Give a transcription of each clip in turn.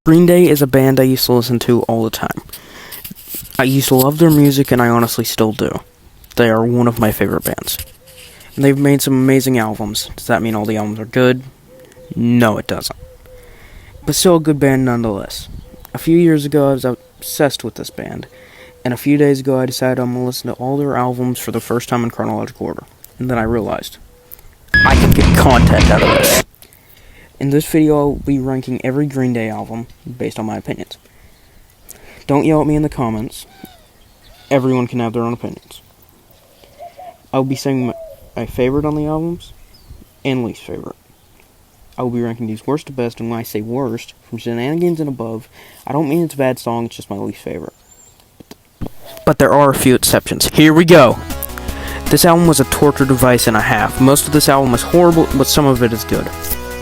Green Day is a band I used to listen to all the time. I used to love their music, and I honestly still do. They are one of my favorite bands. And they've made some amazing albums. Does that mean all the albums are good? No, it doesn't. But still a good band nonetheless. A few years ago, I was obsessed with this band. And a few days ago, I decided I'm going to listen to all their albums for the first time in chronological order. And then I realized, I can get content out of this. In this video, I'll be ranking every Green Day album based on my opinions. Don't yell at me in the comments. Everyone can have their own opinions. I'll be saying my favorite on the albums and least favorite. I will be ranking these worst to best, and when I say worst, from Shenanigans and above, I don't mean it's a bad song, it's just my least favorite. But there are a few exceptions. Here we go! This album was a torture device and a half. Most of this album is horrible, but some of it is good.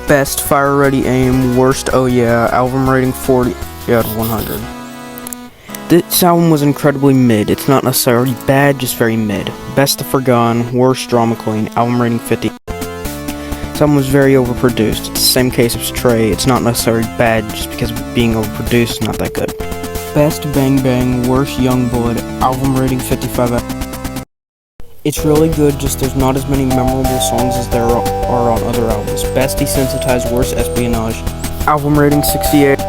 Best, Fire Ready Aim. Worst, Oh Yeah. Album rating 40 out of 100. This album was incredibly mid. It's not necessarily bad, just very mid. Best, The Forgone. Worst, Drama Queen. Album rating 50. This album was very overproduced. It's the same case of Stray. It's not necessarily bad, just because being overproduced is not that good. Best, Bang Bang. Worst, Youngblood. Album rating 55 out. It's really good, just there's not as many memorable songs as there are on other albums. Best, Desensitized. Worst, Espionage. Album rating 68.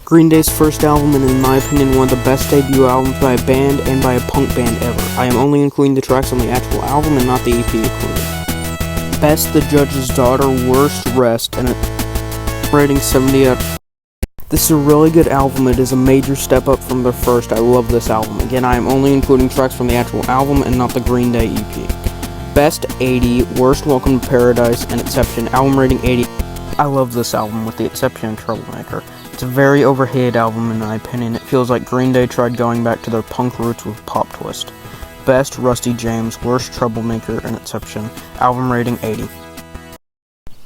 Green Day's first album, and in my opinion, one of the best debut albums by a band and by a punk band ever. I am only including the tracks on the actual album and not the EP included. Best, The Judge's Daughter. Worst, Rest, and a rating 70 out. This is a really good album. It is a major step up from their first. I love this album. Again, I am only including tracks from the actual album and not the Green Day EP. Best, 80. Worst, Welcome to Paradise and Exception. Album rating 80. I love this album with the exception of Troublemaker. It's a very overhated album in my opinion. It feels like Green Day tried going back to their punk roots with Pop Twist. Best, Rusty James. Worst, Troublemaker and Exception. Album rating 80.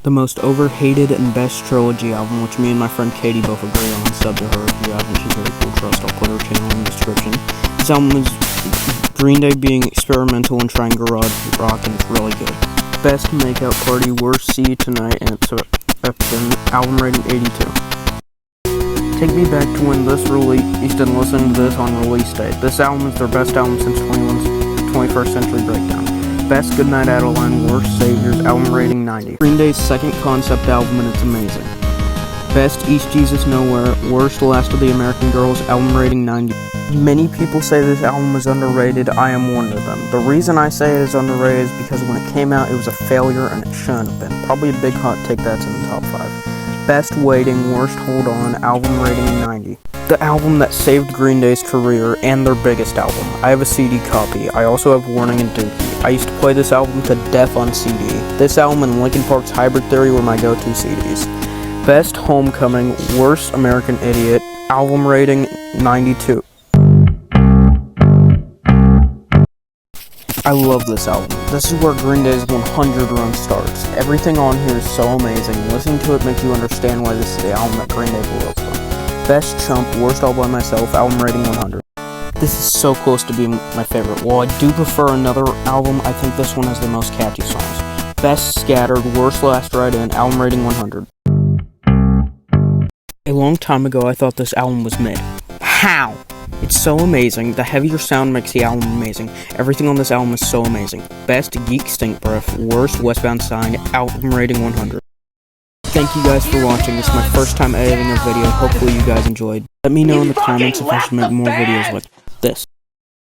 The most overhated and best trilogy album, which me and my friend Katie both agree on. Sub to her if you haven't. She's very cool. Trust. I'll put her channel in the description. This album is Green Day being experimental and trying garage rock, and it's really good. Best, Makeout Party. Worst, See You Tonight and Exception. Album rating 82. Take me back to when this released and listen to this on release date. This album is their best album since 21st Century Breakdown. Best, Goodnight Adeline. Worst, Saviors. Album rating 90. Green Day's second concept album, and it's amazing. Best, East Jesus Nowhere. Worst, Last of the American Girls. Album rating 90. Many people say this album is underrated. I am one of them. The reason I say it is underrated is because when it came out, it was a failure, and it shouldn't have been. Probably a big hot take that's in the top 5. Best, Waiting. Worst, Hold On. Album rating 90. The album that saved Green Day's career and their biggest album. I have a CD copy. I also have Warning and Dookie. I used to play this album to death on CD. This album and Linkin Park's Hybrid Theory were my go-to CDs. Best, Homecoming. Worst, American Idiot. Album rating 92. I love this album. This is where Green Day's 100 run starts. Everything on here is so amazing. Listening to it makes you understand why this is the album that Green Day blew up from. Best, Chump. Worst, All By Myself. Album rating 100. This is so close to being my favorite. While I do prefer another album, I think this one has the most catchy songs. Best, Scattered. Worst, Last Ride In. Album rating 100. A long time ago, I thought this album was mid. How? It's so amazing. The heavier sound makes the album amazing. Everything on this album is so amazing. Best, Geek Stink Breath. Worst, Westbound Sign. Album rating 100. Thank you guys for watching. This is my first time editing a video. Hopefully you guys enjoyed. Let me know in the comments if I should make more videos like this.